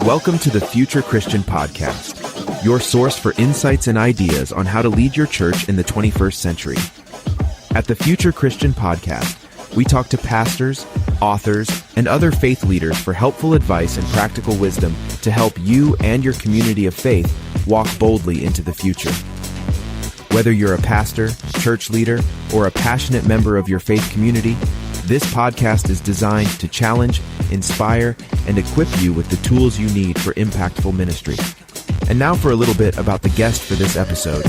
Welcome to the Future Christian Podcast, your source for insights and ideas on how to lead your church in the 21st century. At the Future Christian Podcast, we talk to pastors, authors, and other faith leaders for helpful advice and practical wisdom to help you and your community of faith walk boldly into the future. Whether you're a pastor, church leader, or a passionate member of your faith community, this podcast is designed to challenge, inspire, and equip you with the tools you need for impactful ministry. And now for a little bit about the guest for this episode.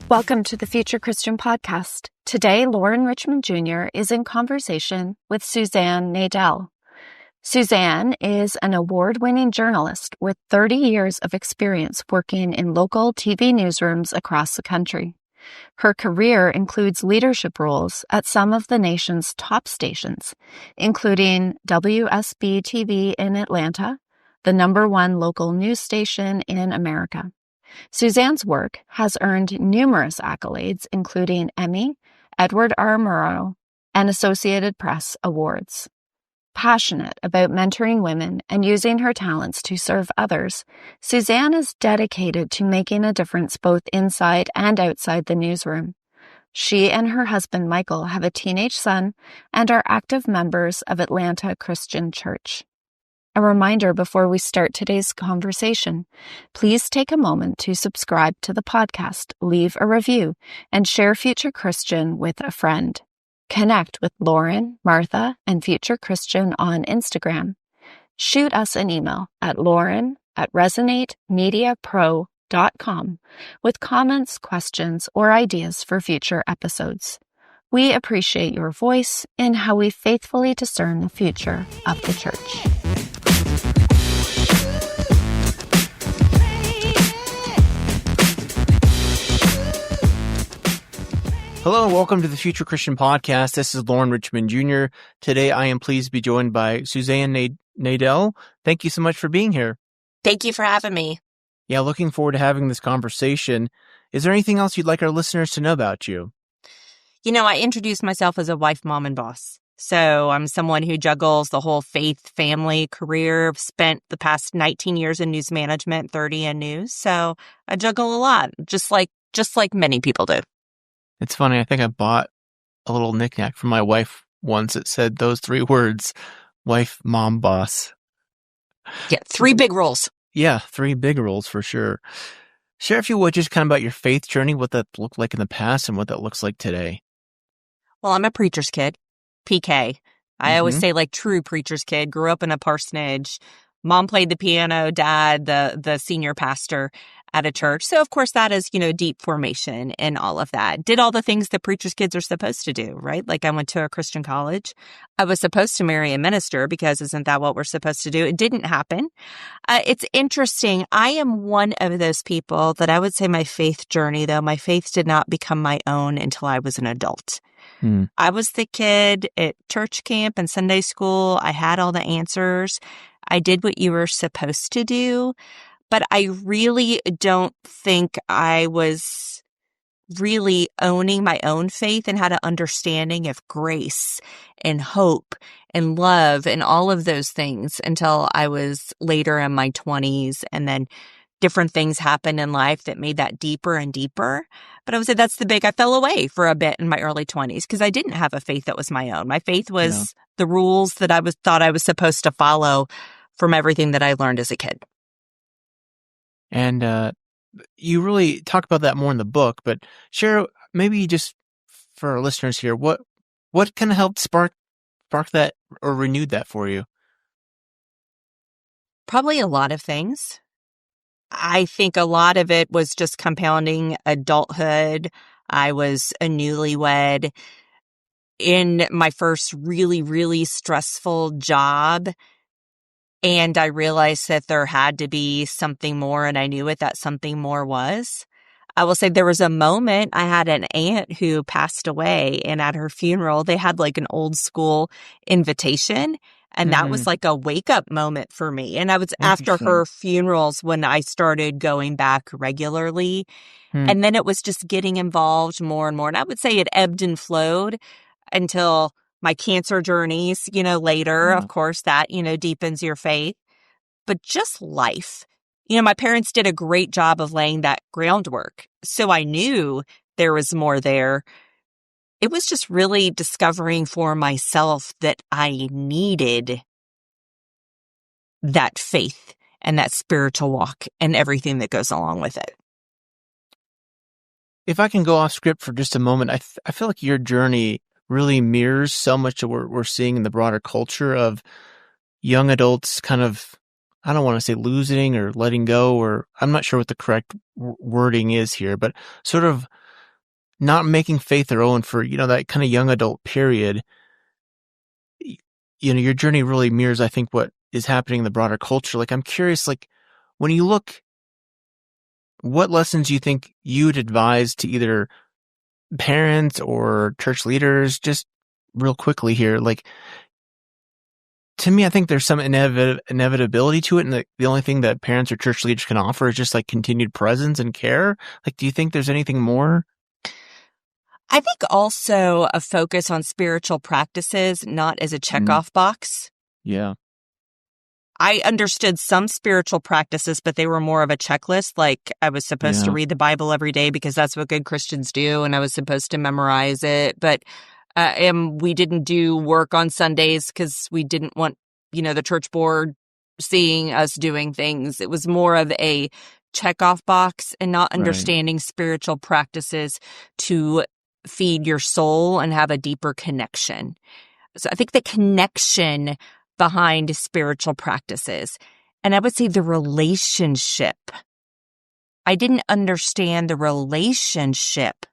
Welcome to the Future Christian Podcast. Today, Loren Richmond Jr. is in conversation with Suzanne Nadell. Suzanne is an award-winning journalist with 30 years of experience working in local TV newsrooms across the country. Her career includes leadership roles at some of the nation's top stations, including WSB-TV in Atlanta, the #1 local news station in America. Suzanne's work has earned numerous accolades, including Emmy, Edward R. Murrow, and Associated Press awards. Passionate about mentoring women and using her talents to serve others, Suzanne is dedicated to making a difference both inside and outside the newsroom. She and her husband Michael have a teenage son and are active members of Atlanta Christian Church. A reminder before we start today's conversation, please take a moment to subscribe to the podcast, leave a review, and share Future Christian with a friend. Connect with Loren, Martha, and Future Christian on Instagram. Shoot us an email at loren@resonatemediapro.com with comments, questions, or ideas for future episodes. We appreciate your voice in how we faithfully discern the future of the church. Hello and welcome to the Future Christian Podcast. This is Loren Richmond Jr. Today I am pleased to be joined by Suzanne Nadell. Thank you so much for being here. Thank you for having me. Yeah, looking forward to having this conversation. Is there anything else you'd like our listeners to know about you? You know, I introduced myself as a wife, mom, and boss. So I'm someone who juggles the whole faith, family, career. I've spent the past 19 years in news management, 30 in news. So I juggle a lot, just like many people do. It's funny. I think I bought a little knickknack for my wife once that said those 3 words, wife, mom, boss. Yeah, 3 big roles. Yeah, 3 big roles for sure. Share if you would just kind of about your faith journey, what that looked like in the past and what that looks like today. Well, I'm a preacher's kid, PK. I always say like true preacher's kid, grew up in a parsonage. Mom played the piano, dad, the senior pastor at a church. So, of course, that is, deep formation and all of that. Did all the things that preacher's kids are supposed to do, right? Like I went to a Christian college. I was supposed to marry a minister because isn't that what we're supposed to do? It didn't happen. It's interesting. I am one of those people that I would say my faith journey, though, my faith did not become my own until I was an adult. I was the kid at church camp and Sunday school. I had all the answers. I did what you were supposed to do, but I really don't think I was really owning my own faith and had an understanding of grace and hope and love and all of those things until I was later in my 20s. And then different things happened in life that made that deeper and deeper. But I would say I fell away for a bit in my early 20s because I didn't have a faith that was my own. My faith was the rules that I thought I was supposed to follow from everything that I learned as a kid. And you really talk about that more in the book, but share maybe just for our listeners here, what kind of helped spark that or renewed that for you? Probably a lot of things. I think a lot of it was just compounding adulthood. I was a newlywed in my first really, really stressful job. And I realized that there had to be something more, and I knew what that something more was. I will say there was a moment, I had an aunt who passed away, and at her funeral, they had like an old school invitation. And that was like a wake-up moment for me. And I was after her funerals when I started going back regularly. And then it was just getting involved more and more. And I would say it ebbed and flowed until my cancer journeys, later. Of course, that, deepens your faith. But just life. My parents did a great job of laying that groundwork. So I knew there was more there. It was just really discovering for myself that I needed that faith and that spiritual walk and everything that goes along with it. If I can go off script for just a moment, I feel like your journey really mirrors so much of what we're seeing in the broader culture of young adults kind of, I don't want to say losing or letting go, or I'm not sure what the correct wording is here, but sort of not making faith their own for, that kind of young adult period. Your journey really mirrors, I think, what is happening in the broader culture. Like, I'm curious, like, when you look, what lessons you think you'd advise to either parents or church leaders, just real quickly here? Like, to me, I think there's some inevitability to it. And the only thing that parents or church leaders can offer is just like continued presence and care. Like, do you think there's anything more? I think also a focus on spiritual practices, not as a checkoff box. Yeah. I understood some spiritual practices, but they were more of a checklist. Like I was supposed to read the Bible every day because that's what good Christians do. And I was supposed to memorize it. But we didn't do work on Sundays because we didn't want, the church board seeing us doing things. It was more of a checkoff box and not understanding spiritual practices to feed your soul and have a deeper connection. So I think the connection behind spiritual practices, and I would say the relationship. I didn't understand the relationship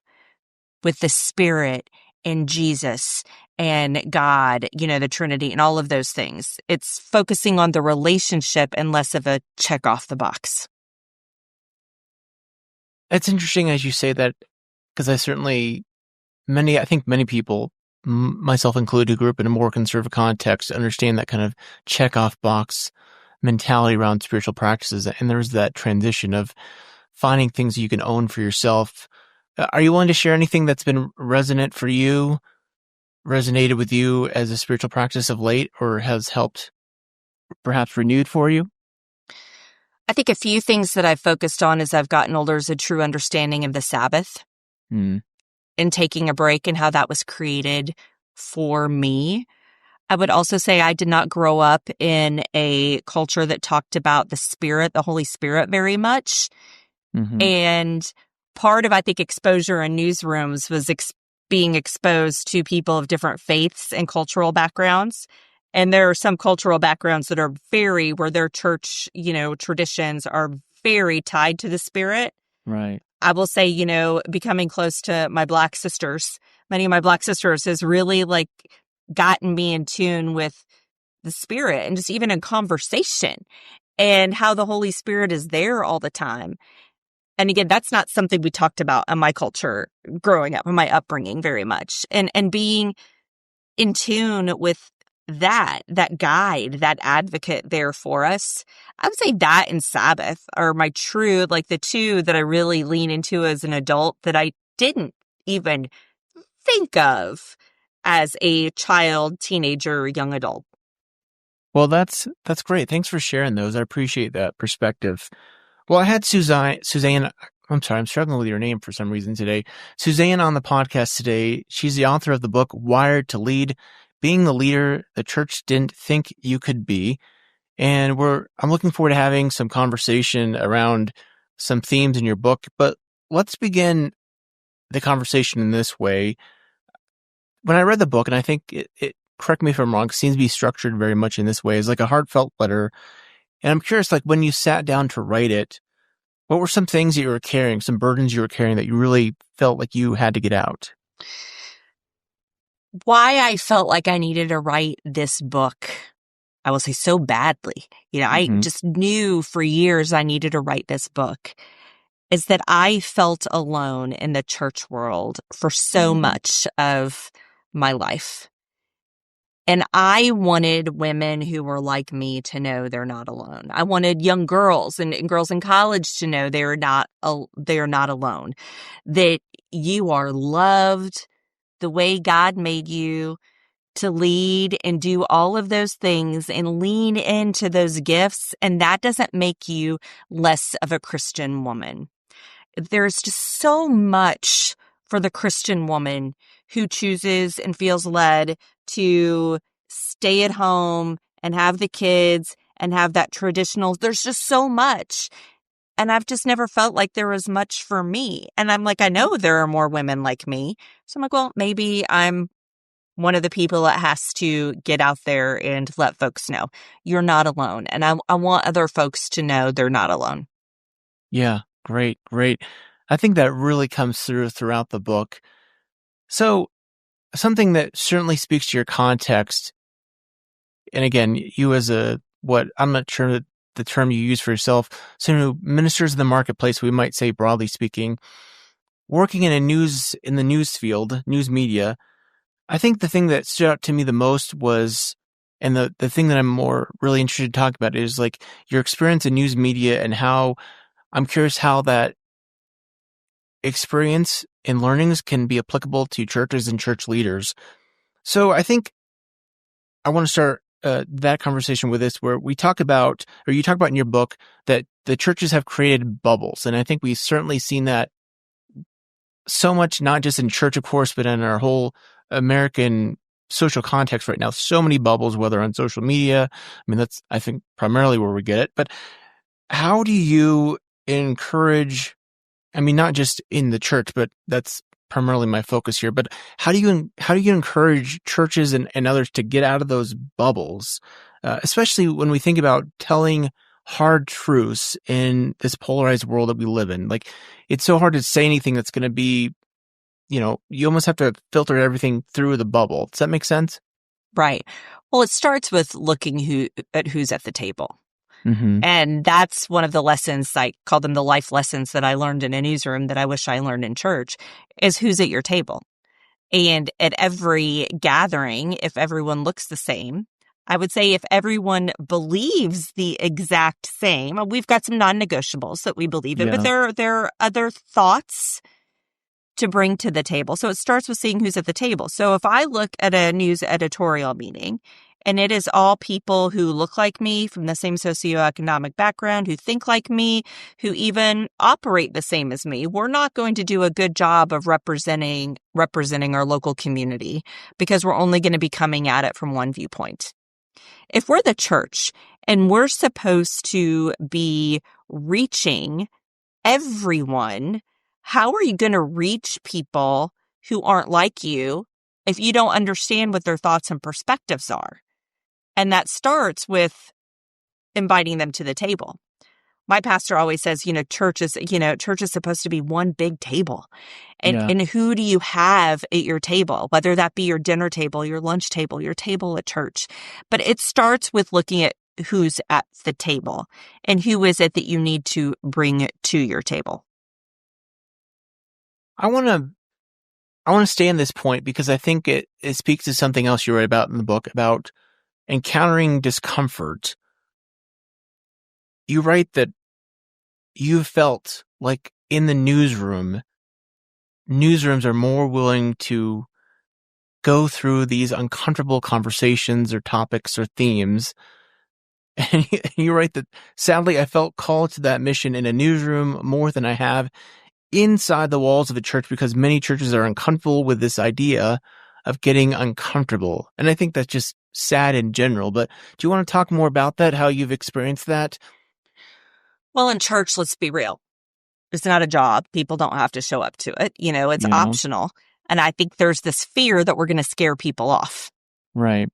with the Spirit and Jesus and God, the Trinity and all of those things. It's focusing on the relationship and less of a check off the box. It's interesting as you say that, because I think many people, myself included, who grew up in a more conservative context, understand that kind of check-off box mentality around spiritual practices. And there's that transition of finding things you can own for yourself. Are you willing to share anything that's been resonated with you as a spiritual practice of late, or has helped perhaps renewed for you? I think a few things that I've focused on as I've gotten older is a true understanding of the Sabbath. And taking a break and how that was created for me. I would also say I did not grow up in a culture that talked about the Spirit, the Holy Spirit very much. And part of, I think, exposure in newsrooms was being exposed to people of different faiths and cultural backgrounds. And there are some cultural backgrounds that are where their church, traditions are very tied to the Spirit. Right. I will say, becoming close to my Black sisters, many of my Black sisters has really gotten me in tune with the Spirit and just even in conversation and how the Holy Spirit is there all the time. And again, that's not something we talked about in my culture growing up, in my upbringing very much. And being in tune with that guide, that advocate there for us. I would say that and Sabbath are my true, the two that I really lean into as an adult that I didn't even think of as a child, teenager, young adult. Well, that's great. Thanks for sharing those. I appreciate that perspective. Well, I had Suzanne, I'm sorry, I'm struggling with your name for some reason today. Suzanne on the podcast today. She's the author of the book, Wired to Lead, Being the Leader the Church Didn't Think You Could Be. And I'm looking forward to having some conversation around some themes in your book. But let's begin the conversation in this way. When I read the book, and I think it correct me if I'm wrong, it seems to be structured very much in this way, as like a heartfelt letter. And I'm curious, when you sat down to write it, what were some things that you were carrying, some burdens you were carrying that you really felt like you had to get out? Why I felt like I needed to write this book, I will say so badly. I just knew for years I needed to write this book, is that I felt alone in the church world for so much of my life. And I wanted women who were like me to know they're not alone. I wanted young girls and girls in college to know they're not alone, that you are loved the way God made you. to lead and do all of those things and lean into those gifts. And that doesn't make you less of a Christian woman. There's just so much for the Christian woman who chooses and feels led to stay at home and have the kids and have that traditional. There's just so much. And I've just never felt like there was much for me. And I'm like, I know there are more women like me. So I'm like, well, maybe I'm one of the people that has to get out there and let folks know you're not alone. And I want other folks to know they're not alone. Yeah, great. I think that really comes through throughout the book. So something that certainly speaks to your context, and again, you as I'm not sure that the term you use for yourself, someone who ministers in the marketplace, we might say broadly speaking, working in the news field, news media. I think the thing that stood out to me the most was, and the thing that I'm more really interested to talk about is like your experience in news media and how I'm curious how that experience and learnings can be applicable to churches and church leaders. So I think I want to start that conversation with this, where you talk about in your book that the churches have created bubbles. And I think we've certainly seen that so much, not just in church, of course, but in our whole American social context right now. So many bubbles, whether on social media. I mean, that's, I think, primarily where we get it. But how do you encourage, I mean, not just in the church, but that's primarily my focus here, but how do you encourage churches and others to get out of those bubbles, especially when we think about telling hard truths in this polarized world that we live in? Like, it's so hard to say anything that's going to be, you almost have to filter everything through the bubble. Does that make sense? Right. Well, it starts with looking at who's at the table. Mm-hmm. And that's one of the lessons, I call them the life lessons, that I learned in a newsroom that I wish I learned in church, is who's at your table. And at every gathering, if everyone looks the same, I would say if everyone believes the exact same, we've got some non-negotiables that we believe in, but there are other thoughts to bring to the table. So it starts with seeing who's at the table. So if I look at a news editorial meeting and it is all people who look like me, from the same socioeconomic background, who think like me, who even operate the same as me, we're not going to do a good job of representing our local community, because we're only going to be coming at it from one viewpoint. If we're the church and we're supposed to be reaching everyone, how are you going to reach people who aren't like you if you don't understand what their thoughts and perspectives are? And that starts with inviting them to the table. My pastor always says, church is supposed to be one big table. And who do you have at your table, whether that be your dinner table, your lunch table, your table at church? But it starts with looking at who's at the table and who is it that you need to bring to your table. I want to stay on this point because I think it speaks to something else you write about in the book about encountering discomfort. You write that you felt like in the newsrooms are more willing to go through these uncomfortable conversations or topics or themes. And you write that, sadly, I felt called to that mission in a newsroom more than I have inside the walls of a church, because many churches are uncomfortable with this idea of getting uncomfortable. And I think that's just sad in general. But do you want to talk more about that, how you've experienced that? Well, in church, let's be real. It's not a job. People don't have to show up to it. It's optional. And I think there's this fear that we're going to scare people off. Right.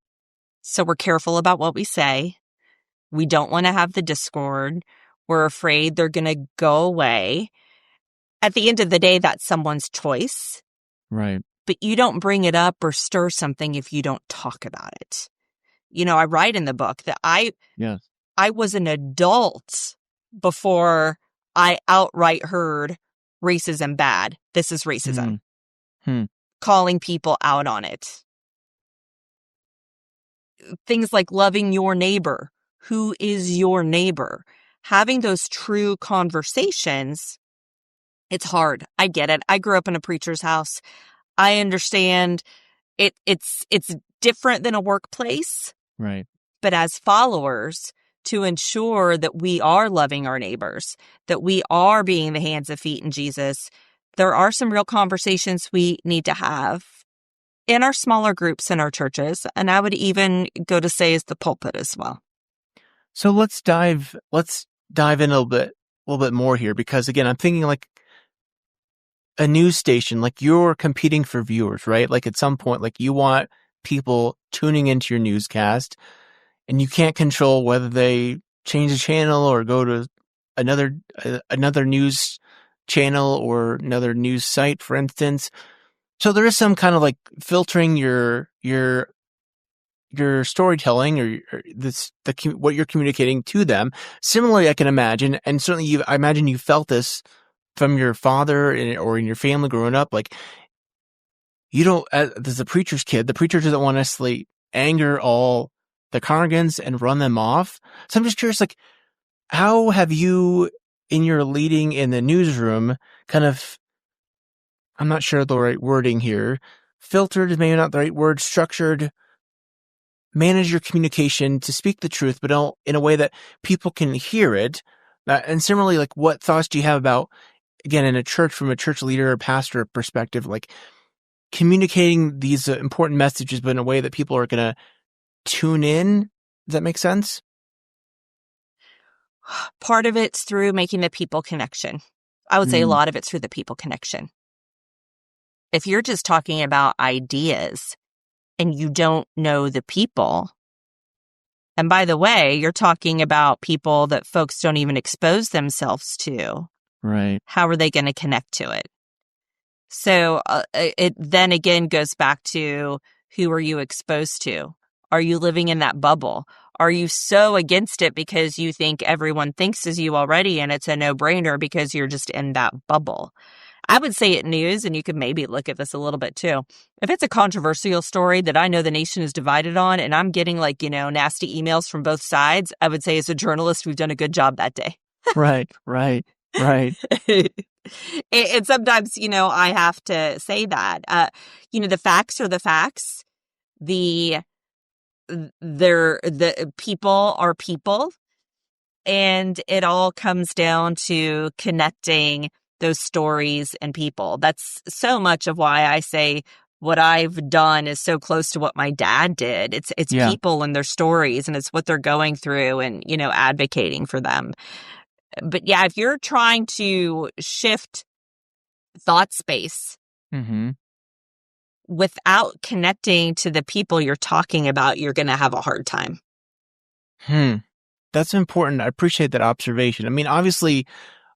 So we're careful about what we say. We don't want to have the discord. We're afraid they're going to go away. At the end of the day, that's someone's choice. Right. But you don't bring it up or stir something if you don't talk about it. I write in the book that I was an adult before I outright heard racism bad. This is racism. Calling people out on it. Things like loving your neighbor. Who is your neighbor? Having those true conversations, it's hard. I get it. I grew up in a preacher's house. I understand it's different than a workplace. Right. But as followers, to ensure that we are loving our neighbors, that we are being the hands and feet in Jesus, there are some real conversations we need to have in our smaller groups in our churches. And I would even go to say as the pulpit as well. So let's dive in a little bit more here, because again, I'm thinking like a news station, like you're competing for viewers, right? Like at some point, like you want people tuning into your newscast, and you can't control whether they change the channel or go to another news channel or another news site, for instance. So there is some kind of like filtering your storytelling or what you're communicating to them. Similarly, I can imagine, and certainly I imagine you felt this from your father or in your family growing up. Like, you don't, as a preacher's kid, the preacher doesn't want to necessarily anger all the congregants and run them off. So I'm just curious, like, how have you, in your leading in the newsroom, kind of, I'm not sure the right wording here, filtered is maybe not the right word, structured, manage your communication to speak the truth, but in a way that people can hear it. And similarly, like, what thoughts do you have about, again, in a church, from a church leader or pastor perspective, like communicating these important messages, but in a way that people are going to tune in? Does that make sense? Part of it's through making the people connection. I would say a lot of it's through the people connection. If you're just talking about ideas and you don't know the people, and by the way, you're talking about people that folks don't even expose themselves to, right? How are they going to connect to it? So it then again goes back to, who are you exposed to? Are you living in that bubble? Are you so against it because you think everyone thinks as you already and it's a no-brainer because you're just in that bubble? I would say at news, and you could maybe look at this a little bit too, if it's a controversial story that I know the nation is divided on and I'm getting nasty emails from both sides, I would say as a journalist, we've done a good job that day. Right. And sometimes, I have to say that, the facts are the facts. The people are people, and it all comes down to connecting those stories and people. That's so much of why I say what I've done is so close to what my dad did. It's people and their stories, and it's what they're going through, and advocating for them. But yeah, if you're trying to shift thought space without connecting to the people you're talking about, you're going to have a hard time. That's important. I appreciate that observation. I mean, obviously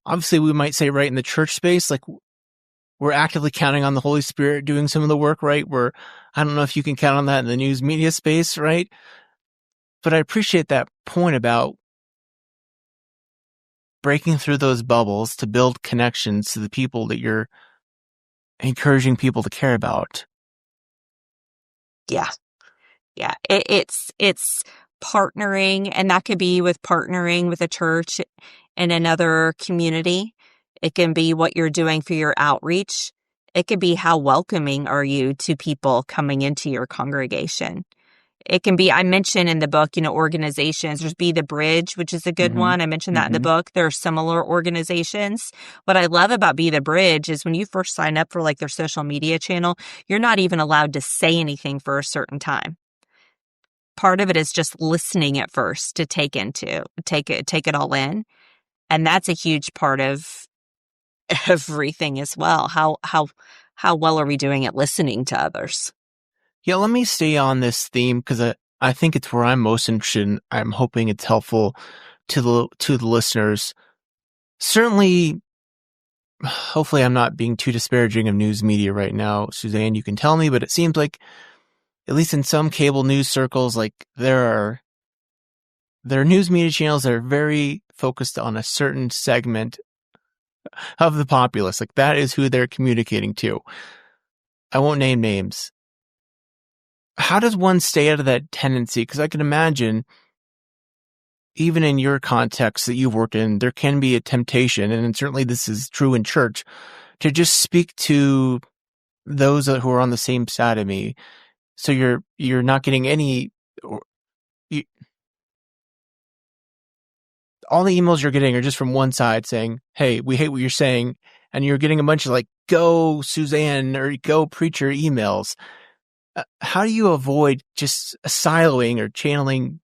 we might say, right, in the church space, like, we're actively counting on the Holy Spirit doing some of the work, right? I don't know if you can count on that in the news media space, right? But I appreciate that point about breaking through those bubbles to build connections to the people that you're encouraging people to care about. Yeah. It's partnering, and that could be with partnering with a church in another community. It can be what you're doing for your outreach. It could be how welcoming are you to people coming into your congregation. It can be, I mentioned in the book, organizations. There's Be the Bridge, which is a good one. I mentioned that in the book. There are similar organizations. What I love about Be the Bridge is when you first sign up for like their social media channel, you're not even allowed to say anything for a certain time. Part of it is just listening at first to take it all in. And that's a huge part of everything as well. How well are we doing at listening to others? Yeah, let me stay on this theme because I think it's where I'm most interested in. I'm hoping it's helpful to the listeners. Certainly, hopefully I'm not being too disparaging of news media right now. Suzanne, you can tell me, but it seems like, at least in some cable news circles, like there are news media channels that are very focused on a certain segment of the populace. Like, that is who they're communicating to. I won't name names. How does one stay out of that tendency? Because I can imagine, even in your context that you've worked in, there can be a temptation, and certainly this is true in church, to just speak to those who are on the same side of me. So you're not getting any, all the emails you're getting are just from one side saying, hey, we hate what you're saying. And you're getting a bunch of like, go Suzanne or go preacher emails. How do you avoid just siloing or channeling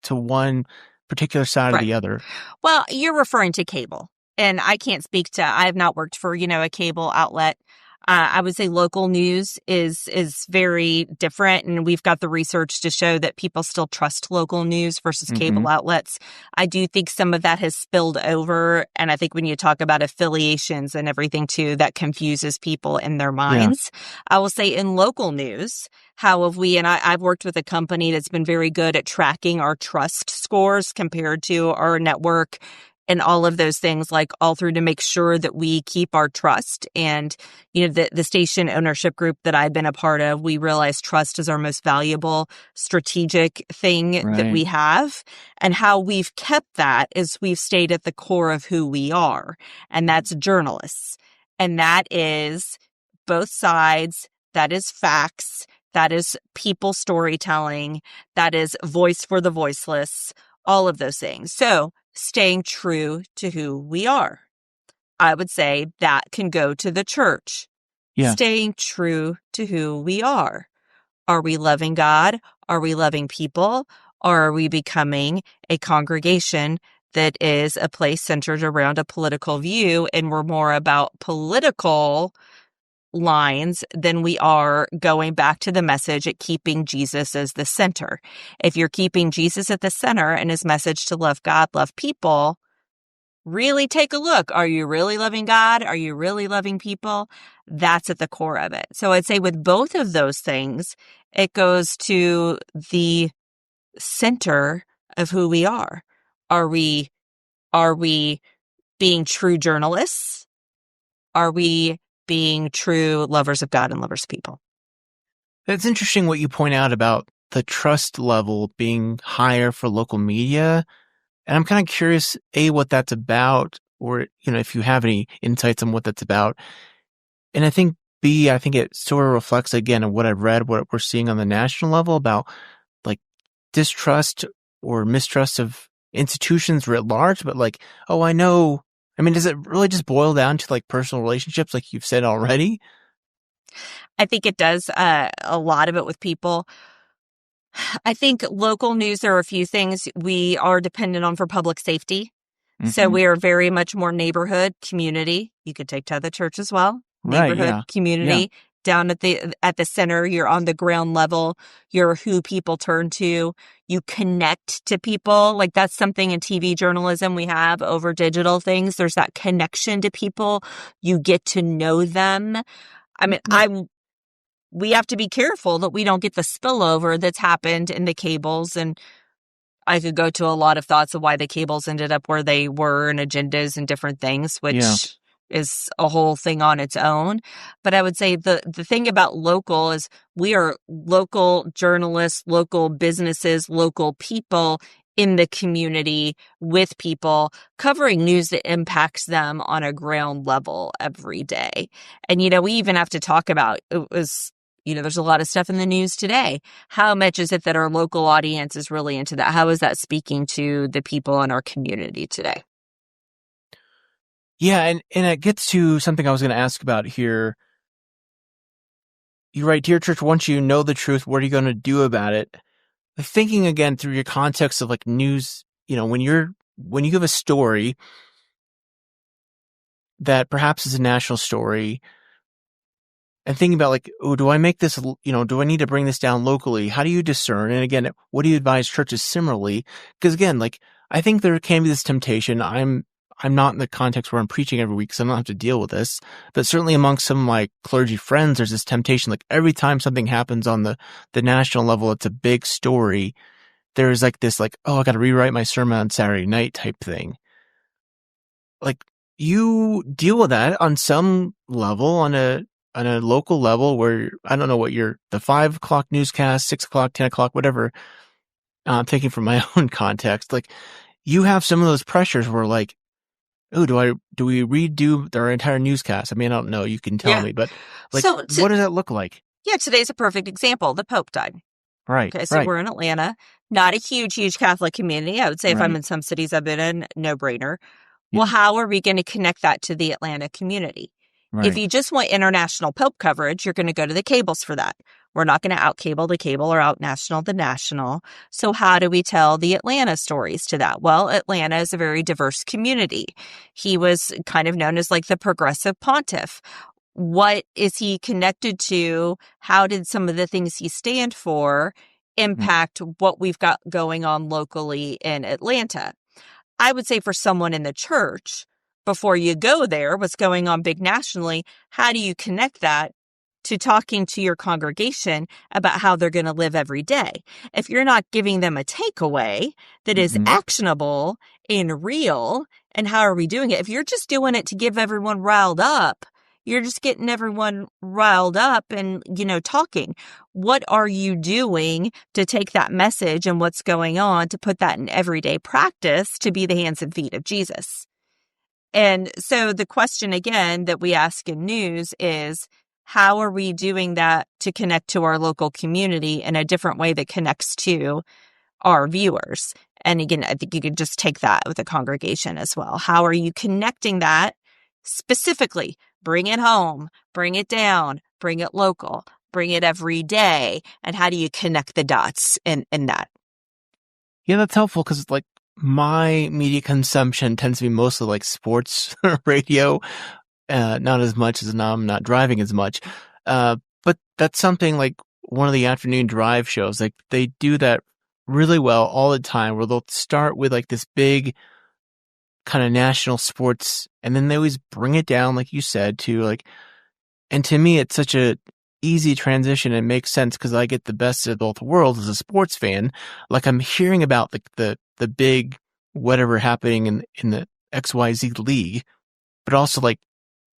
to one particular side or the other? Well, you're referring to cable, and I can't speak to, I have not worked for, a cable outlet. I would say local news is very different, and we've got the research to show that people still trust local news versus cable outlets. I do think some of that has spilled over, and I think when you talk about affiliations and everything too, that confuses people in their minds. Yeah. I will say in local news, how have we, and I've worked with a company that's been very good at tracking our trust scores compared to our network and all of those things, like all through to make sure that we keep our trust. And, the station ownership group that I've been a part of, we realize trust is our most valuable strategic thing that we have. And how we've kept that is we've stayed at the core of who we are. And that's journalists. And that is both sides. That is facts. That is people storytelling. That is voice for the voiceless. All of those things. So staying true to who we are. I would say that can go to the church. Yeah. Staying true to who we are. Are we loving God? Are we loving people? Or are we becoming a congregation that is a place centered around a political view, and we're more about political lines than we are going back to the message at keeping Jesus as the center? If you're keeping Jesus at the center and his message to love God, love people, really take a look. Are you really loving God? Are you really loving people? That's at the core of it. So I'd say with both of those things, it goes to the center of who we are. Are we being true journalists? Are we being true lovers of God and lovers of people? It's interesting what you point out about the trust level being higher for local media. And I'm kind of curious, A, what that's about, or, if you have any insights on what that's about. And I think, B, I think it sort of reflects, again, on what I've read, what we're seeing on the national level about like distrust or mistrust of institutions writ large, but like, oh, I know. I mean, does it really just boil down to like personal relationships, like you've said already? I think it does a lot of it with people. I think local news, there are a few things we are dependent on for public safety. So we are very much more neighborhood, community. You could take to the church as well. Neighborhood, community. Yeah. Down at the center, you're on the ground level. You're who people turn to. You connect to people. Like that's something in TV journalism we have over digital things. There's that connection to people. You get to know them. I mean, we have to be careful that we don't get the spillover that's happened in the cables. And I could go to a lot of thoughts of why the cables ended up where they were and agendas and different things, which is a whole thing on its own. But I would say the thing about local is we are local journalists, local businesses, local people in the community with people covering news that impacts them on a ground level every day. And, we even have to talk about, it was, there's a lot of stuff in the news today. How much is it that our local audience is really into that? How is that speaking to the people in our community today? Yeah, and it gets to something I was going to ask about here. You write, dear church, once you know the truth, what are you going to do about it? Thinking again through your context of like news, when you give a story that perhaps is a national story, and thinking about like, oh, do I make this, do I need to bring this down locally? How do you discern? And again, what do you advise churches similarly? Because again, like, I think there can be this temptation. I'm not in the context where I'm preaching every week, so I don't have to deal with this. But certainly amongst some of my clergy friends, there's this temptation. Like every time something happens on the national level, it's a big story. There's like this, like, oh, I got to rewrite my sermon on Saturday night type thing. Like you deal with that on some level, on a local level where I don't know what the 5 o'clock newscast, 6 o'clock, 10 o'clock, whatever. I'm thinking from my own context, like you have some of those pressures where like, oh, do we redo our entire newscast? I mean, I don't know. You can tell me, but like, what does that look like? Yeah, today's a perfect example. The Pope died. Right. Okay, so we're in Atlanta, not a huge Catholic community. I would say if I'm Right. in some cities I've been in, no-brainer. Yeah. Well, how are we going to connect that to the Atlanta community? If Right. you just want international Pope coverage, you're going to go to the cables for that. We're not going to out-cable the cable or out-national the national. So how do we tell the Atlanta stories to that? Well, Atlanta is a very diverse community. He was kind of known as like the progressive pontiff. What is he connected to? How did some of the things he stand for impact what we've got going on locally in Atlanta? I would say for someone in the church, before you go there, what's going on big nationally, how do you connect that to talking to your congregation about how they're going to live every day? If you're not giving them a takeaway that is actionable and real, and how are we doing it? If you're just doing it to give everyone riled up, you're just getting everyone riled up and, talking. What are you doing to take that message and what's going on to put that in everyday practice to be the hands and feet of Jesus? And so the question again that we ask in news is, how are we doing that to connect to our local community in a different way that connects to our viewers? And again, I think you could just take that with the congregation as well. How are you connecting that specifically? Bring it home, bring it down, bring it local, bring it every day. And how do you connect the dots in that? Yeah, that's helpful because like my media consumption tends to be mostly like sports radio, not as much as now I'm not driving as much. But that's something like one of the afternoon drive shows, like they do that really well all the time where they'll start with like this big kind of national sports and then they always bring it down, like you said, to like, and to me, it's such a easy transition and makes sense because I get the best of both worlds as a sports fan. Like I'm hearing about the big whatever happening in the XYZ league, but also like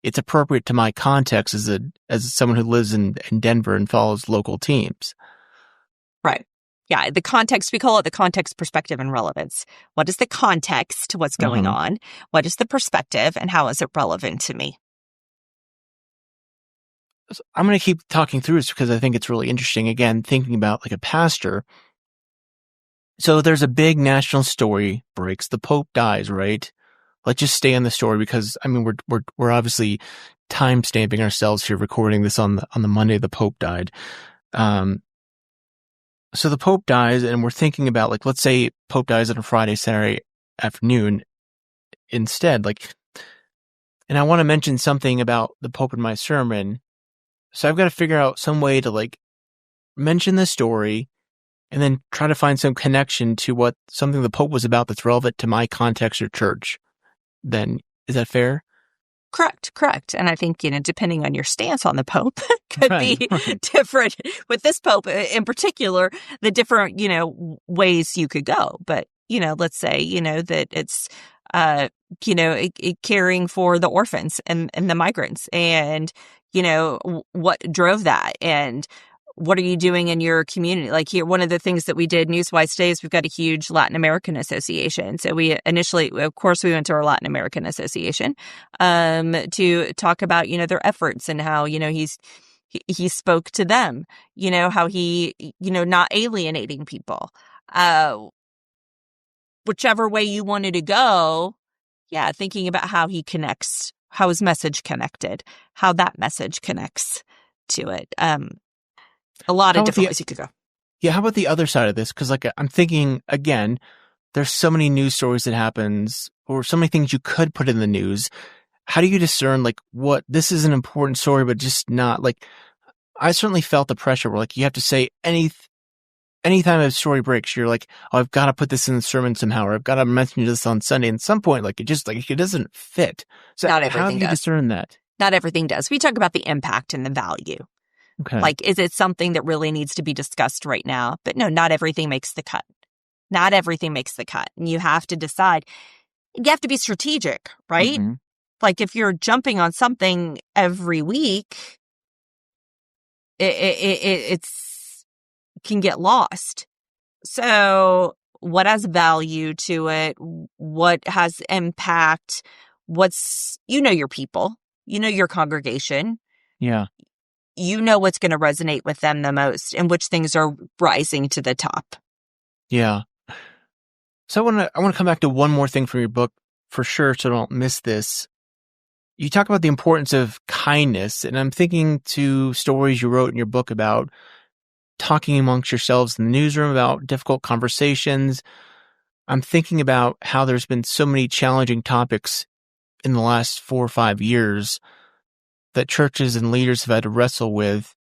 it's appropriate to my context as someone who lives in Denver and follows local teams. Right. Yeah, the context, we call it the context, perspective, and relevance. What is the context to what's going on? What is the perspective, and how is it relevant to me? I'm going to keep talking through this because I think it's really interesting. Again, thinking about like a pastor. So there's a big national story breaks. The Pope dies, right? Let's just stay on the story because I mean we're obviously time stamping ourselves here, recording this on the Monday the Pope died. So the Pope dies, and we're thinking about like, let's say Pope dies on a Friday, Saturday afternoon instead. Like, and I want to mention something about the Pope in my sermon. So I've got to figure out some way to like mention the story and then try to find some connection to what something the Pope was about that's relevant to my context or church. Then is that fair? Correct. And I think, depending on your stance on the Pope, could be different with this Pope in particular, the different, ways you could go. But, let's say, that it's, caring for the orphans and the migrants and, what drove that and what are you doing in your community? Like here, one of the things that we did Newswise today is we've got a huge Latin American association. So we initially, of course, we went to our Latin American association to talk about, their efforts and how, he spoke to them, how he, not alienating people. Whichever way you wanted to go, yeah, thinking about how he connects, how his message connected, how that message connects to it. A lot of different ways you could go. Yeah, how about the other side of this? Because like I'm thinking again, there's so many news stories that happens, or so many things you could put in the news. How do you discern like what this is an important story, but just not like? I certainly felt the pressure where like you have to say anytime a story breaks, you're like, oh, I've got to put this in the sermon somehow, or I've got to mention this on Sunday. And at some point, like it just like it doesn't fit. So not everything how do you discern that? Not everything does. We talk about the impact and the value. Okay. Like, is it something that really needs to be discussed right now? But no, not everything makes the cut. Not everything makes the cut. And you have to decide. You have to be strategic, right? Mm-hmm. Like if you're jumping on something every week, it's can get lost. So what has value to it? What has impact? What's, your people, your congregation. Yeah. you know what's going to resonate with them the most and which things are rising to the top. Yeah. So I want to come back to one more thing from your book for sure, so I don't miss this. You talk about the importance of kindness, and I'm thinking to stories you wrote in your book about talking amongst yourselves in the newsroom about difficult conversations. I'm thinking about how there's been so many challenging topics in the last 4 or 5 years that churches and leaders have had to wrestle with.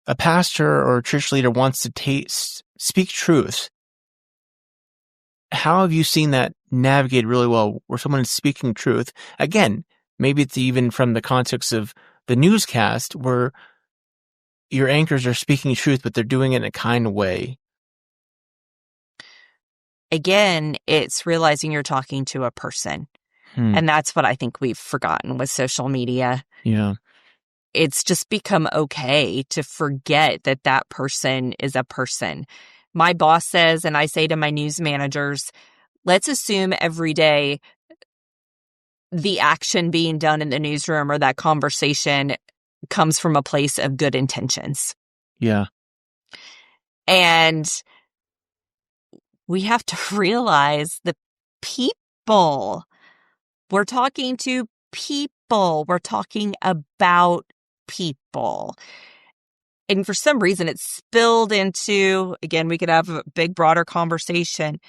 A pastor or a church leader wants to speak truth. How have you seen that navigate really well, where someone is speaking truth? Again, maybe it's even from the context of the newscast, where your anchors are speaking truth, but they're doing it in a kind way. Again, it's realizing you're talking to a person. And that's what I think we've forgotten with social media. Yeah. It's just become okay to forget that that person is a person. My boss says, and I say to my news managers, let's assume every day the action being done in the newsroom or that conversation comes from a place of good intentions. Yeah. And we have to realize the people. We're talking to people. We're talking about people. And for some reason, it's spilled into, again, we could have a big, broader conversation,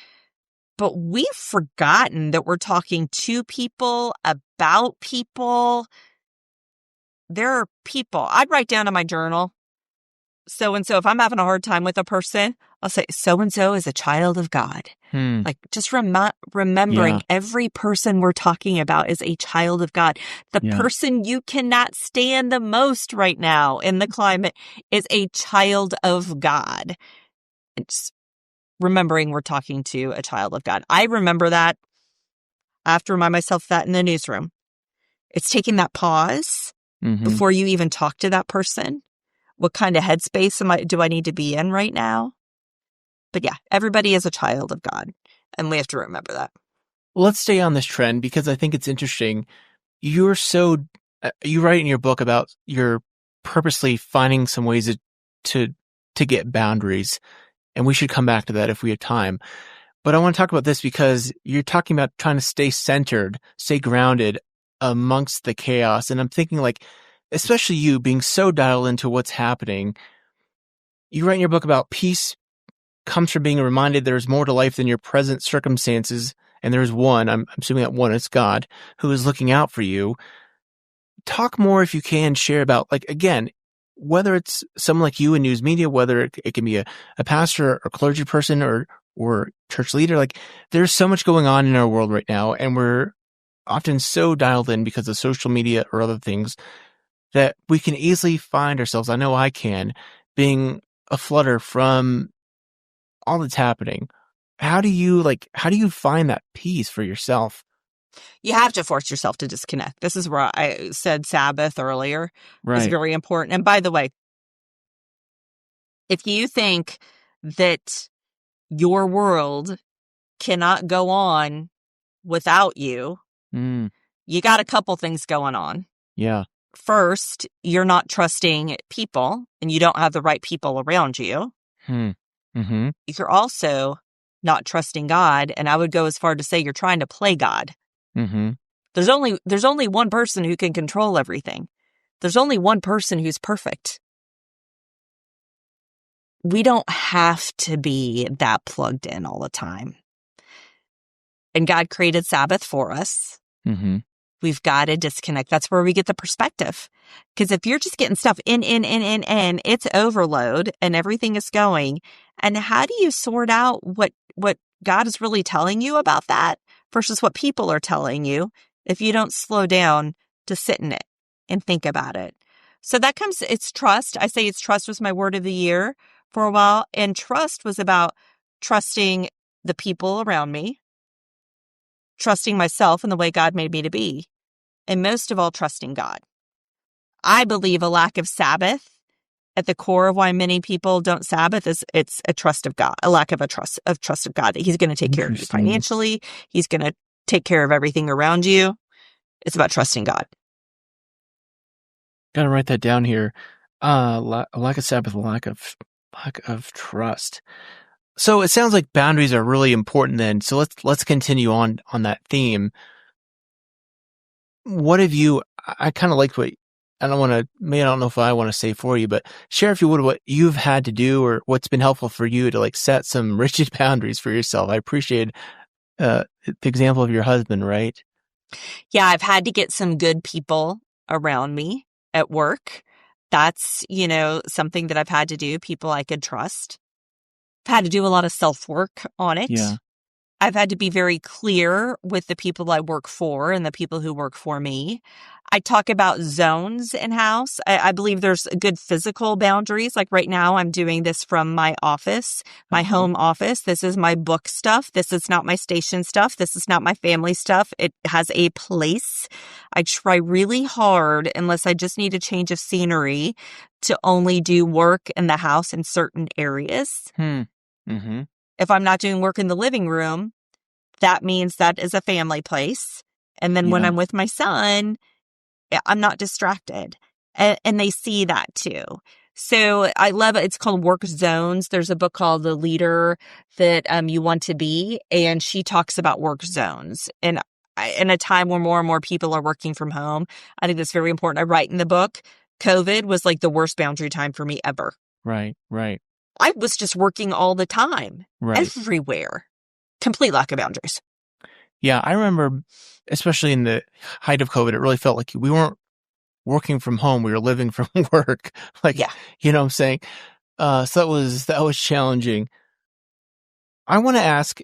but we've forgotten that we're talking to people, about people. There are people. I'd write down in my journal, so-and-so, if I'm having a hard time with a person, I'll say, so-and-so is a child of God. Like, just remembering every person we're talking about is a child of God. The person you cannot stand the most right now in the climate is a child of God. And just remembering we're talking to a child of God. I remember that. I have to remind myself that in the newsroom. It's taking that pause before you even talk to that person. What kind of headspace do I need to be in right now? But yeah, everybody is a child of God, and we have to remember that. Let's stay on this trend because I think it's interesting. You write in your book about you're purposely finding some ways to get boundaries, and we should come back to that if we have time. But I want to talk about this because you're talking about trying to stay centered, stay grounded amongst the chaos. And I'm thinking, like, especially you being so dialed into what's happening. You write in your book about peace comes from being reminded there's more to life than your present circumstances, and there's one, I'm assuming that one is God, who is looking out for you. Talk more, if you can, share about, like, again, whether it's someone like you in news media, whether it can be a pastor or clergy person or church leader. Like, there's so much going on in our world right now, and we're often so dialed in because of social media or other things that we can easily find ourselves, I know I can, being a flutter from all that's happening. How do you find that peace for yourself? You have to force yourself to disconnect. This is where I said Sabbath earlier. Right. Is very important. And by the way, if you think that your world cannot go on without you, you got a couple things going on. Yeah. First, you're not trusting people and you don't have the right people around you. You're also not trusting God. And I would go as far to say you're trying to play God. There's only one person who can control everything. There's only one person who's perfect. We don't have to be that plugged in all the time. And God created Sabbath for us. We've got to disconnect. That's where we get the perspective. Because if you're just getting stuff in, it's overload and everything is going. And how do you sort out what God is really telling you about that versus what people are telling you if you don't slow down to sit in it and think about it? So that comes, it's trust. I say trust was my word of the year for a while. And trust was about trusting the people around me, trusting myself and the way God made me to be, and most of all, trusting God. I believe a lack of Sabbath at the core of why many people don't Sabbath is it's a trust of God, a lack of trust of God, that He's going to take care of you financially. He's going to take care of everything around you. It's about trusting God. Got to write that down here. Lack of Sabbath, lack of trust. So it sounds like boundaries are really important then. So let's continue on that theme. What have you, I kind of liked what, I don't know if I want to say for you, but share, if you would, what you've had to do or what's been helpful for you to like set some rigid boundaries for yourself. I appreciate the example of your husband, right? Yeah, I've had to get some good people around me at work. That's, something that I've had to do, people I could trust. I've had to do a lot of self-work on it. Yeah. I've had to be very clear with the people I work for and the people who work for me. I talk about zones in-house. I believe there's good physical boundaries. Like right now, I'm doing this from my office, my home office. This is my book stuff. This is not my station stuff. This is not my family stuff. It has a place. I try really hard, unless I just need a change of scenery, to only do work in the house in certain areas. Mm-hmm. If I'm not doing work in the living room, that means that is a family place. And then when I'm with my son, I'm not distracted. And they see that too. So I love it. It's called Work Zones. There's a book called The Leader That You Want to Be, and she talks about work zones. And in a time where more and more people are working from home, I think that's very important. I write in the book, COVID was like the worst boundary time for me ever. Right. I was just working all the time, everywhere. Complete lack of boundaries. Yeah, I remember, especially in the height of COVID, it really felt like we weren't working from home. We were living from work. You know what I'm saying? So that was challenging. I want to ask,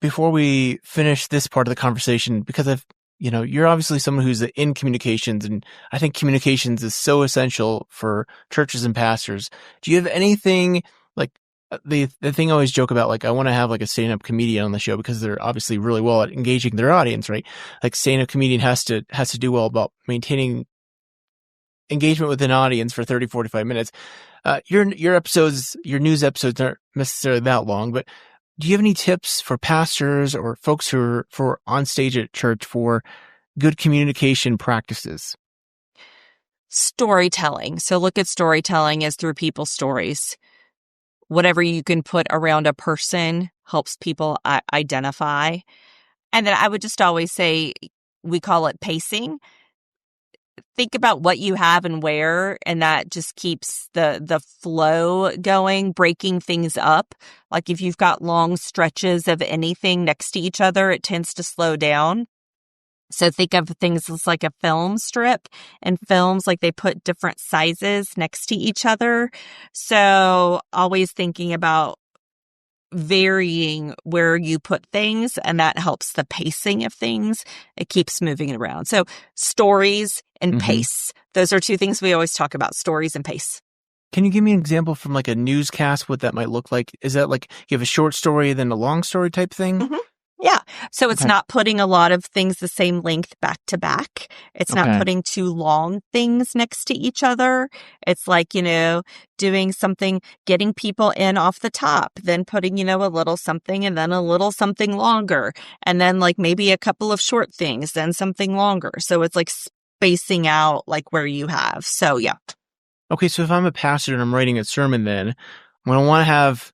before we finish this part of the conversation, because you're obviously someone who's in communications, and I think communications is so essential for churches and pastors. Do you have anything, like the thing I always joke about, like I want to have like a stand-up comedian on the show because they're obviously really well at engaging their audience, right? Like stand-up comedian has to do well about maintaining engagement with an audience for 30, 45 minutes. Your episodes, your news episodes aren't necessarily that long, but do you have any tips for pastors or folks who are on stage at church for good communication practices? Storytelling. So look at storytelling as through people's stories. Whatever you can put around a person helps people identify. And then I would just always say, we call it pacing. Think about what you have and where, and that just keeps the flow going, breaking things up. Like if you've got long stretches of anything next to each other, it tends to slow down. So think of things as like a film strip, and films, like they put different sizes next to each other. So always thinking about varying where you put things, and that helps the pacing of things. It keeps moving it around. So stories and pace. Those are two things we always talk about, stories and pace. Can you give me an example from like a newscast, what that might look like? Is that like you have a short story, then a long story type thing? Mm-hmm. Yeah. So it's not putting a lot of things the same length back to back. It's not putting too long things next to each other. It's like, doing something, getting people in off the top, then putting, a little something and then a little something longer. And then like maybe a couple of short things, then something longer. So it's like spacing out like where you have. So yeah. Okay. So if I'm a pastor and I'm writing a sermon, then when I want to have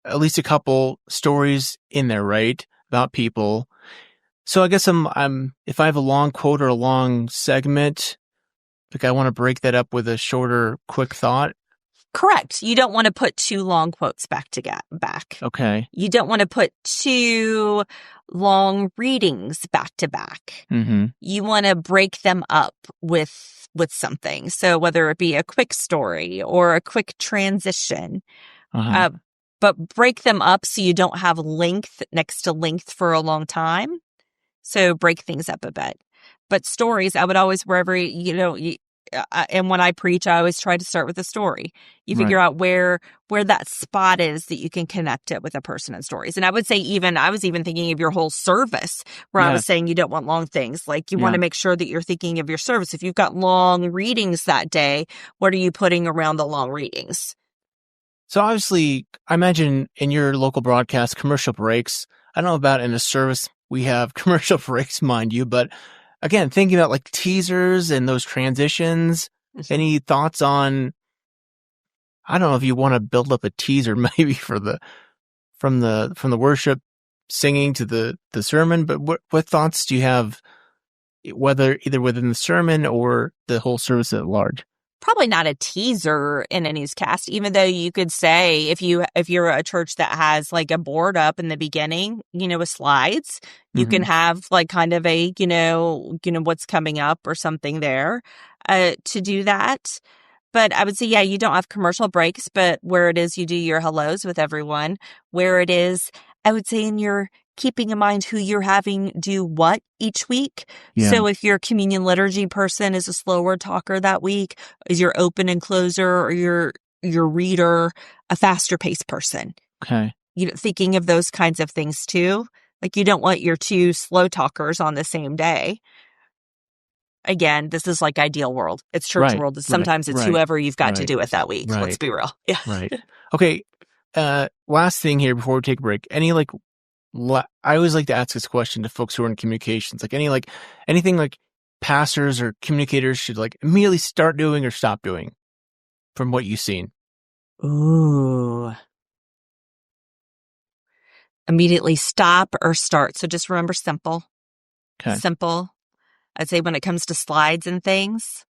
at least a couple stories in there, right, about people. So I guess I'm if I have a long quote or a long segment, like I want to break that up with a shorter, quick thought. Correct. You don't want to put too long quotes back to back. Okay. You don't want to put too long readings back to back. Mm-hmm. You want to break them up with something. So whether it be a quick story or a quick transition, but break them up so you don't have length next to length for a long time. So break things up a bit. But stories, I would always, wherever, and when I preach, I always try to start with a story. You figure out where that spot is that you can connect it with a person and stories. And I would say I was even thinking of your whole service, where I was saying you don't want long things. Like you want to make sure that you're thinking of your service. If you've got long readings that day, what are you putting around the long readings? So obviously, I imagine in your local broadcast, commercial breaks. I don't know about in a service we have commercial breaks, mind you, but again, thinking about like teasers and those transitions, any thoughts on I don't know if you want to build up a teaser maybe for from the worship singing to the sermon, but what thoughts do you have, whether either within the sermon or the whole service at large? Probably not a teaser in a newscast, even though you could say if you're a church that has like a board up in the beginning, with slides, you can have like kind of a, what's coming up or something there to do that. But I would say, yeah, you don't have commercial breaks, but where it is you do your hellos with everyone, where it is, I would say in your keeping in mind who you're having do what each week. Yeah. So if your communion liturgy person is a slower talker that week, is your open and closer or your reader a faster paced person? Okay. Thinking of those kinds of things too. Like you don't want your two slow talkers on the same day. Again, this is like ideal world. It's church world. Sometimes it's whoever you've got to do it that week. Let's be real. Yeah. Right. Okay. Last thing here before we take a break. Any I always like to ask this question to folks who are in communications. Like anything like pastors or communicators should like immediately start doing or stop doing from what you've seen. Ooh. Immediately stop or start. So just remember simple. Okay. Simple. I'd say when it comes to slides and things,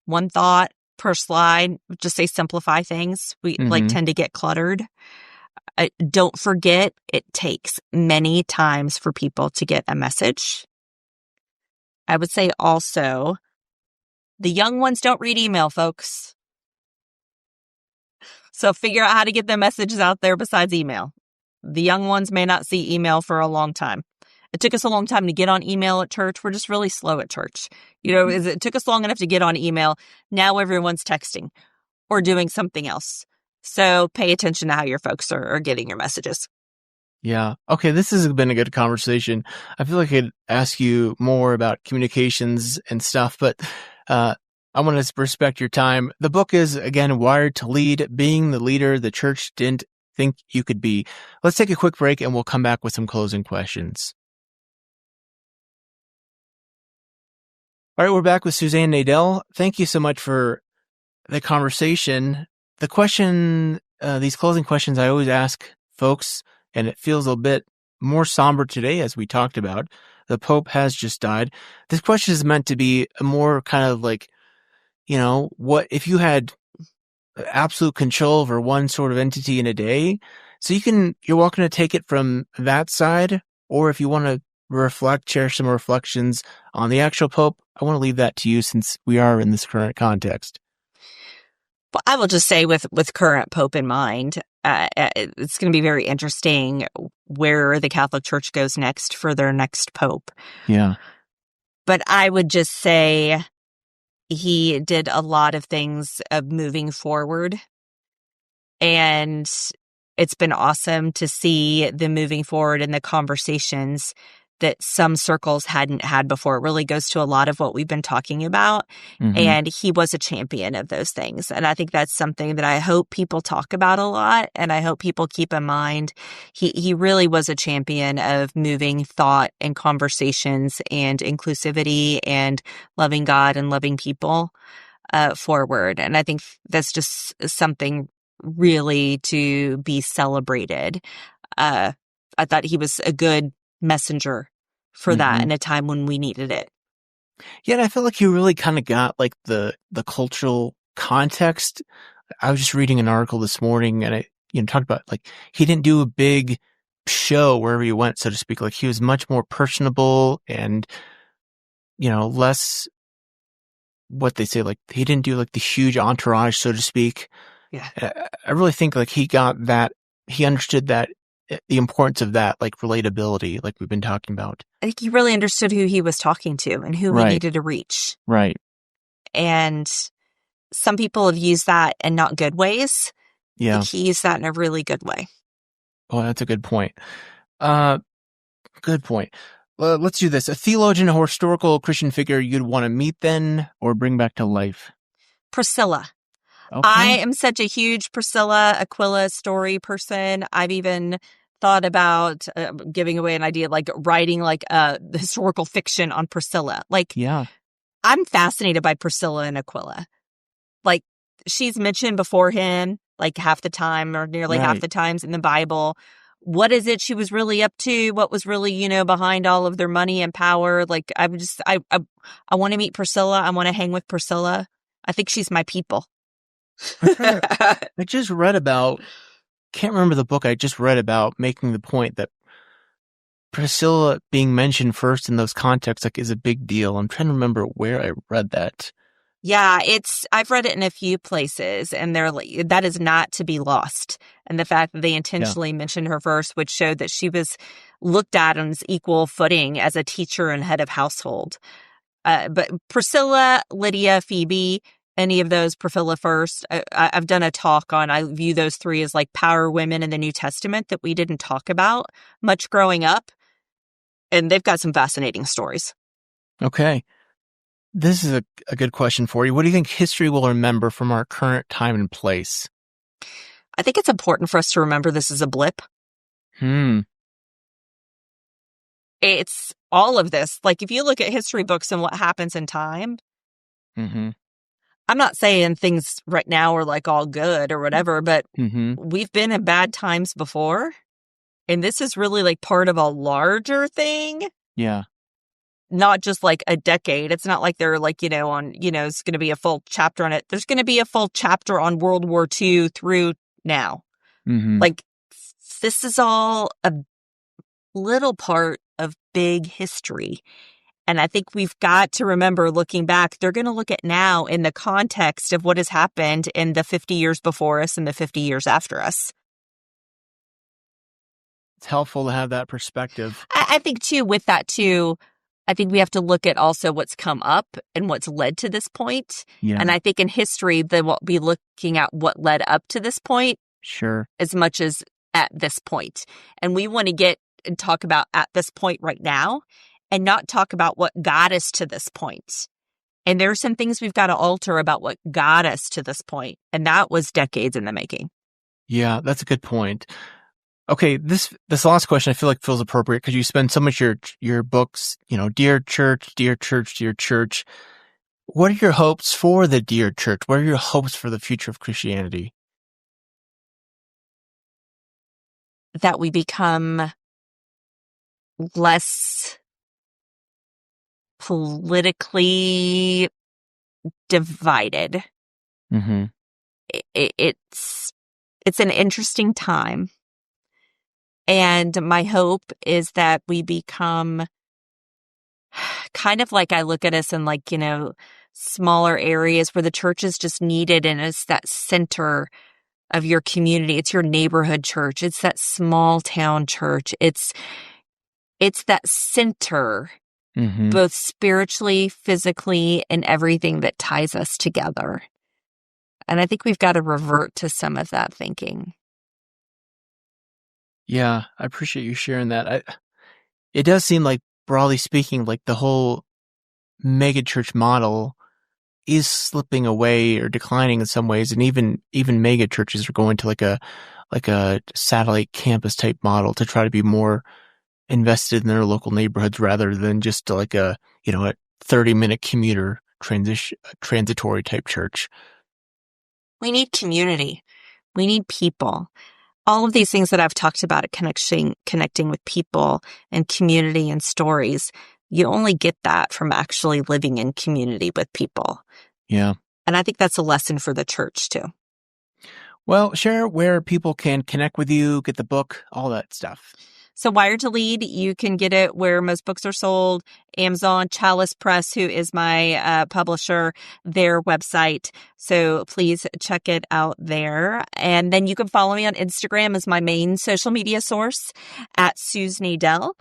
one thought per slide, just say simplify things. We tend to get cluttered. Don't forget, it takes many times for people to get a message. I would say also, the young ones don't read email, folks. So figure out how to get their messages out there besides email. The young ones may not see email for a long time. It took us a long time to get on email at church. We're just really slow at church. It took us long enough to get on email. Now everyone's texting or doing something else. So pay attention to how your folks are getting your messages. Yeah. Okay. This has been a good conversation. I feel like I could ask you more about communications and stuff, but I want to respect your time. The book is, again, Wired to Lead, Being the Leader the Church Didn't Think You Could Be. Let's take a quick break and we'll come back with some closing questions. All right. We're back with Suzanne Nadell. Thank you so much for the conversation. The question, these closing questions I always ask folks, and it feels a bit more somber today as we talked about. The Pope has just died. This question is meant to be a more kind of like, what if you had absolute control over one sort of entity in a day? So you're welcome to take it from that side, or if you want to share some reflections on the actual Pope, I want to leave that to you since we are in this current context. Well, I will just say with current Pope in mind, it's going to be very interesting where the Catholic Church goes next for their next Pope. Yeah. But I would just say he did a lot of things of moving forward. And it's been awesome to see the moving forward in the conversations that some circles hadn't had before. It really goes to a lot of what we've been talking about. And he was a champion of those things. And I think that's something that I hope people talk about a lot. And I hope people keep in mind. He really was a champion of moving thought and conversations and inclusivity and loving God and loving people forward. And I think that's just something really to be celebrated. I thought he was a good messenger for that in a time when we needed it. Yeah, and I feel like you really kind of got like the cultural context. I was just reading an article this morning and I talked about like he didn't do a big show wherever he went, so to speak. Like he was much more personable and less what they say, like he didn't do like the huge entourage, so to speak. Yeah. I really think like he got that, he understood that the importance of that, like relatability, like we've been talking about. I think he really understood who he was talking to and who he needed to reach. Right. And some people have used that in not good ways. Yeah. But he used that in a really good way. Oh, that's a good point. Good point. Let's do this. A theologian or historical Christian figure you'd want to meet then or bring back to life? Priscilla. Okay. I am such a huge Priscilla Aquila story person. I've even thought about giving away an idea, like writing like the historical fiction on Priscilla. Like, yeah, I'm fascinated by Priscilla and Aquila. Like, she's mentioned beforehand, like half the time or nearly half Right. the times in the Bible. What is it she was really up to? What was really, behind all of their money and power? Like, I want to meet Priscilla. I want to hang with Priscilla. I think she's my people. I just read about, can't remember the book I just read about, making the point that Priscilla being mentioned first in those contexts is a big deal. I'm trying to remember where I read that. Yeah, I've read it in a few places, and that is not to be lost. And the fact that they intentionally mentioned her first, which showed that she was looked at on equal footing as a teacher and head of household. But Priscilla, Lydia, Phoebe, any of those, Priscilla first. I've done a talk on, I view those three as like power women in the New Testament that we didn't talk about much growing up. And they've got some fascinating stories. Okay. This is a good question for you. What do you think history will remember from our current time and place? I think it's important for us to remember this is a blip. It's all of this. Like, if you look at history books and what happens in time, I'm not saying things right now are like all good or whatever, but we've been in bad times before. And this is really like part of a larger thing. Yeah. Not just like a decade. It's not like they're like, on, it's going to be a full chapter on it. There's going to be a full chapter on World War II through now. Like, this is all a little part of big history. And I think we've got to remember, looking back, they're going to look at now in the context of what has happened in the 50 years before us and the 50 years after us. It's helpful to have that perspective. I think, too, with that, too, I think we have to look at also what's come up and what's led to this point. Yeah. And I think in history, we'll be looking at what led up to this point. Sure. As much as at this point. And we want to get and talk about at this point right now and not talk about what got us to this point. And there are some things we've got to alter about what got us to this point. And that was decades in the making. Yeah, that's a good point. Okay, this last question I feel like feels appropriate because you spend so much your books, dear church, dear church, dear church. What are your hopes for the dear church? What are your hopes for the future of Christianity? That we become less politically divided. It's an interesting time. And my hope is that we become kind of like, I look at us in like, smaller areas where the church is just needed, and it's that center of your community. It's your neighborhood church. It's that small town church. It's that center, both spiritually, physically, and everything that ties us together. And I think we've got to revert to some of that thinking. Yeah, I appreciate you sharing that. It does seem like, broadly speaking, like the whole megachurch model is slipping away or declining in some ways, and even mega churches are going to like a satellite campus type model to try to be more invested in their local neighborhoods rather than just like a 30-minute commuter transitory type church. We need community. We need people. All of these things that I've talked about, connecting with people and community and stories, you only get that from actually living in community with people. Yeah. And I think that's a lesson for the church too. Well, share where people can connect with you, get the book, all that stuff. So Wired to Lead, you can get it where most books are sold. Amazon, Chalice Press, who is my publisher, their website. So please check it out there. And then you can follow me on Instagram as my main social media source at Suzanne Nadell.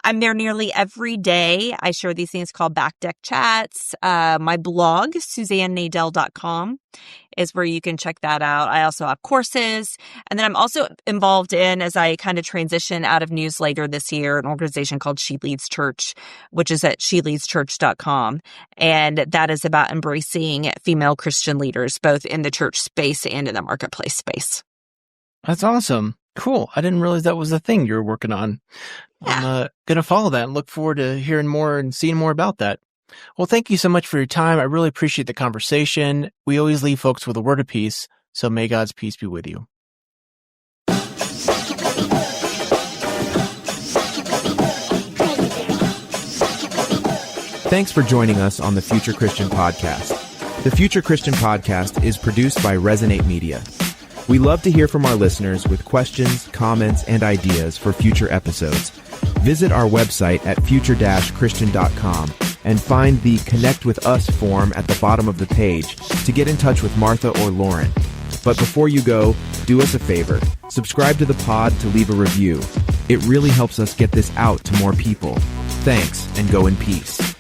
I'm there nearly every day. I share these things called back deck chats. My blog, SuzanneNadell.com, is where you can check that out. I also have courses. And then I'm also involved in, as I kind of transition out of news later this year, an organization called She Leads Church, which is at SheLeadsChurch.com. And that is about embracing female Christian leaders, both in the church space and in the marketplace space. That's awesome. Cool. I didn't realize that was a thing you were working on. Yeah. I'm going to follow that and look forward to hearing more and seeing more about that. Well, thank you so much for your time. I really appreciate the conversation. We always leave folks with a word of peace, so may God's peace be with you. Thanks for joining us on the Future Christian Podcast. The Future Christian Podcast is produced by Resonate Media. We love to hear from our listeners with questions, comments, and ideas for future episodes. Visit our website at future-christian.com and find the Connect with Us form at the bottom of the page to get in touch with Martha or Loren. But before you go, do us a favor. Subscribe to the pod to leave a review. It really helps us get this out to more people. Thanks, and go in peace.